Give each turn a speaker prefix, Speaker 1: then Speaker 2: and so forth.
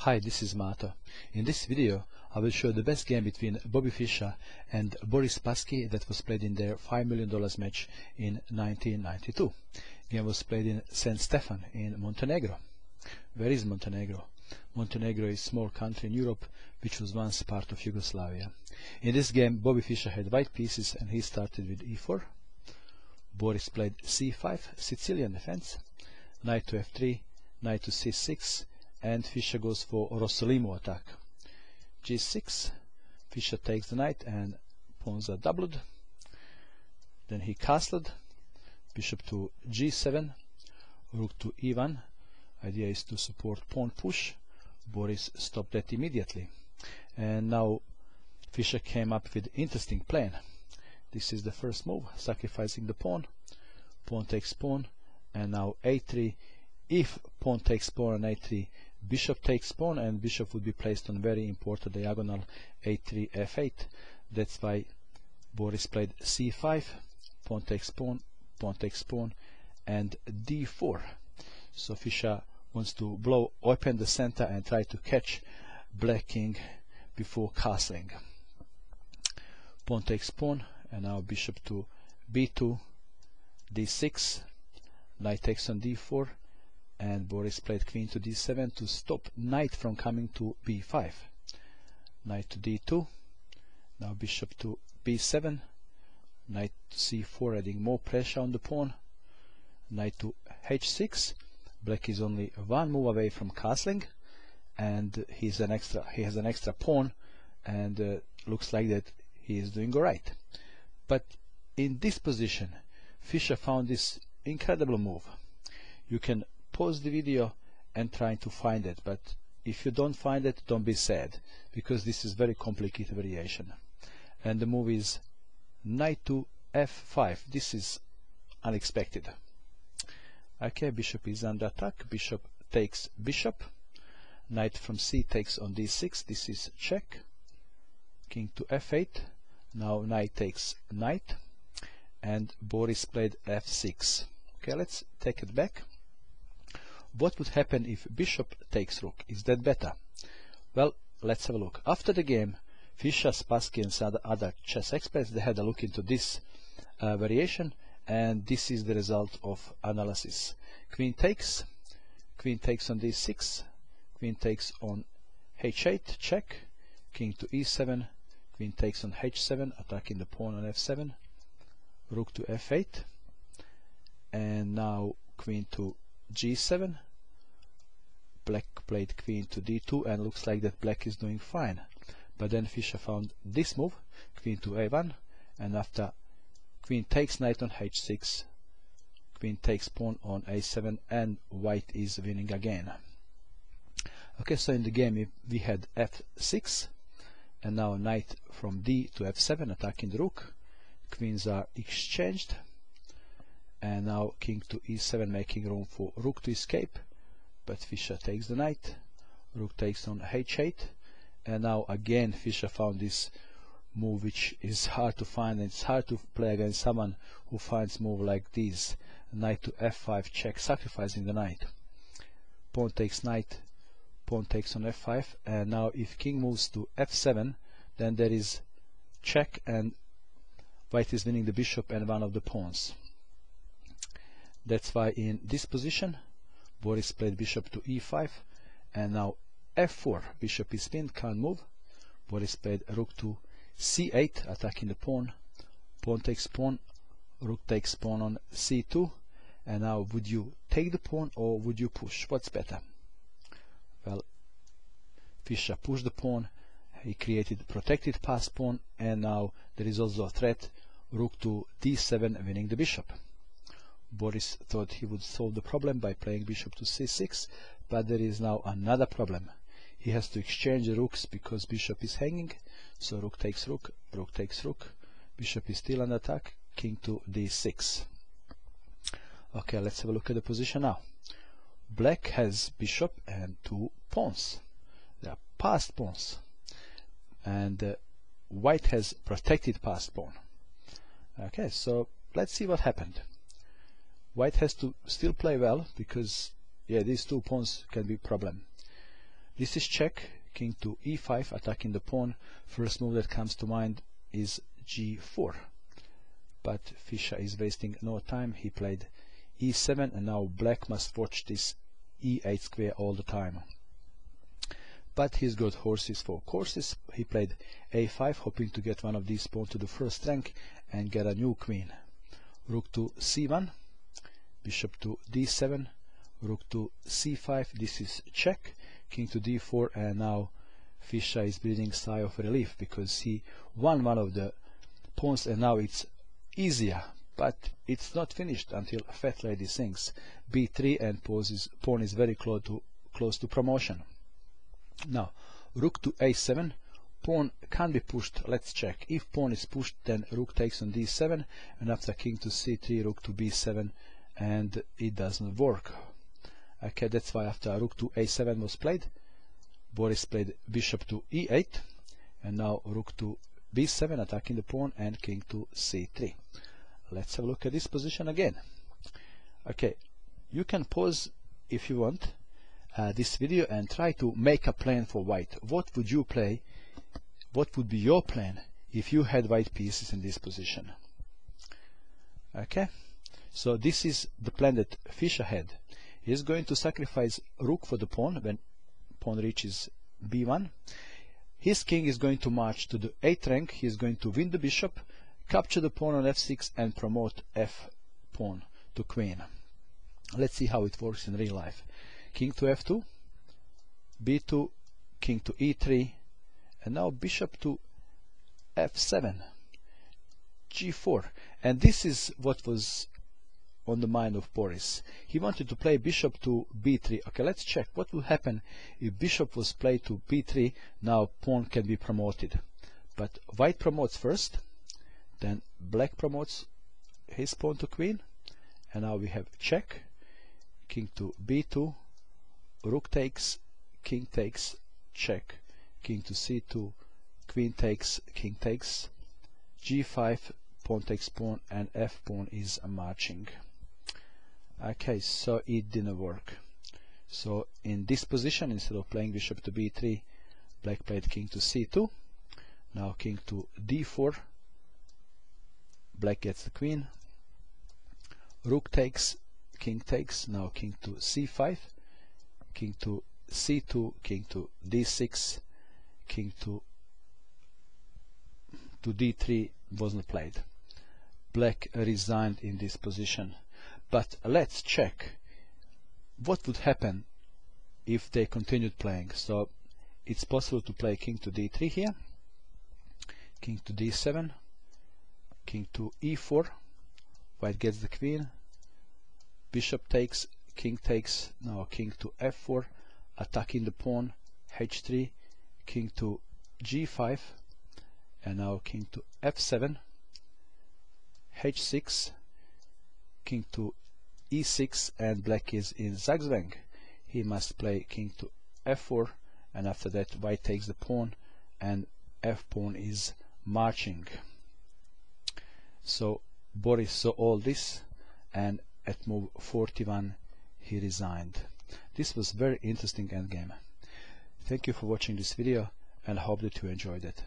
Speaker 1: Hi, this is Mato. In this video I will show the best game between Bobby Fischer and Boris Spasky that was played in their $5 million match in 1992. The game was played in St. Stefan in Montenegro. Where is Montenegro? Montenegro is a small country in Europe which was once part of Yugoslavia. In this game Bobby Fischer had white pieces and he started with e4. Boris played c5, Sicilian defense, knight to f3, knight to c6, and Fischer goes for Rossolimo attack. g6, Fischer takes the knight and pawns are doubled. Then he castled, bishop to g7, rook to e1. Idea is to support pawn push. Boris stopped that immediately. And now Fischer came up with interesting plan. This is the first move, sacrificing the pawn. Pawn takes pawn, and now a3. If pawn takes pawn and a3, bishop takes pawn, and bishop would be placed on very important diagonal a3 f8. That's why Boris played c5, pawn takes pawn, and d4. So Fischer wants to blow open the center and try to catch black king before castling. Pawn takes pawn, and now bishop to b2, d6, knight takes on d4, and Boris played queen to d7 to stop knight from coming to b5. Knight to d2, now bishop to b7, knight to c4, adding more pressure on the pawn. Knight to h6. Black is only one move away from castling, and he has an extra pawn, and looks like that he is doing alright. But in this position Fischer found this incredible move. You can pause the video and try to find it, but if you don't find it, don't be sad, because this is very complicated variation. And the move is knight to f5. This is unexpected. Okay, bishop is under attack, bishop takes bishop, knight from c takes on d6, this is check, king to f8, now knight takes knight, and Boris played f6. Okay, let's take it back. What would happen if bishop takes rook? Is that better? Well, let's have a look. After the game, Fischer, Spasky and some other chess experts, they had a look into this variation, and this is the result of analysis. Queen takes on d6, queen takes on h8, check, king to e7, queen takes on h7, attacking the pawn on f7, rook to f8, and now queen to g7. Black played queen to d2, and looks like that black is doing fine. But then Fischer found this move, queen to a1, and after queen takes knight on h6, queen takes pawn on a7, and white is winning again. Okay, so in the game we had f6, and now knight from d to f7, attacking the rook. Queens are exchanged, and now king to e7, making room for rook to escape, but Fischer takes the knight, rook takes on h8, and now again Fischer found this move which is hard to find, and it's hard to play against someone who finds move like this. Knight to f5, check, sacrificing the knight. Pawn takes knight, pawn takes on f5, and now if king moves to f7, then there is check, and white is winning the bishop and one of the pawns. That's why in this position Boris played bishop to e5, and now f4, bishop is pinned, can't move. Boris played rook to c8, attacking the pawn. Pawn takes pawn, rook takes pawn on c2, and now would you take the pawn or would you push? What's better? Well, Fischer pushed the pawn, he created protected pass pawn, and now there is also a threat, rook to d7, winning the bishop. Boris thought he would solve the problem by playing bishop to c6, but there is now another problem. He has to exchange the rooks because bishop is hanging, so rook takes rook, rook takes rook, bishop is still under attack, king to d6. Okay, let's have a look at the position now. Black has bishop and two pawns. They are passed pawns, and white has protected passed pawn. Okay, so let's see what happened. White has to still play well, because these two pawns can be a problem. This is check, king to e5, attacking the pawn. First move that comes to mind is g4. But Fischer is wasting no time. He played e7, and now black must watch this e8 square all the time. But he's got horses for courses. He played a5, hoping to get one of these pawns to the first rank and get a new queen. Rook to c1, bishop to d7, rook to c5. This is check, king to d4, and now Fischer is breathing a sigh of relief because he won one of the pawns, and now it's easier. But it's not finished until Fat Lady sings b3, and pawn is very close to promotion. Now rook to a7, pawn can be pushed. Let's check. If pawn is pushed, then rook takes on d7, and after king to c3, rook to b7, and it doesn't work. Okay, that's why after rook to a7 was played, Boris played bishop to e8, and now rook to b7, attacking the pawn, and king to c3. Let's have a look at this position again. Okay, you can pause if you want this video and try to make a plan for white. What would you play? What would be your plan if you had white pieces in this position? Okay, so this is the plan that Fischer had. He is going to sacrifice rook for the pawn when pawn reaches b1. His king is going to march to the 8th rank. He is going to win the bishop, capture the pawn on f6, and promote f pawn to queen. Let's see how it works in real life. King to f2, b2, king to e3, and now bishop to f7, g4. And this is what was on the mind of Boris. He wanted to play bishop to b3. Okay, let's check what will happen if bishop was played to b3. Now pawn can be promoted, but white promotes first, then black promotes his pawn to queen, and now we have check, king to b2, rook takes, king takes, check, king to c2, queen takes, king takes, g5, pawn takes pawn, and f pawn is marching. Okay, so it didn't work. So in this position, instead of playing bishop to b3, black played king to c2. Now king to d4, black gets the queen, rook takes, king takes, now king to c5, king to c2, king to d6, king to d3 wasn't played. Black resigned in this position. But let's check what would happen if they continued playing. So it's possible to play king to d3 here, king to d7, king to e4, white gets the queen, bishop takes, king takes, now king to f4, attacking the pawn, h3, king to g5, and now king to f7, h6, king to e6, and black is in zugzwang. He must play king to f4, and after that white takes the pawn, and f pawn is marching. So Boris saw all this, and at move 41 he resigned. This was very interesting endgame. Thank you for watching this video, and I hope that you enjoyed it.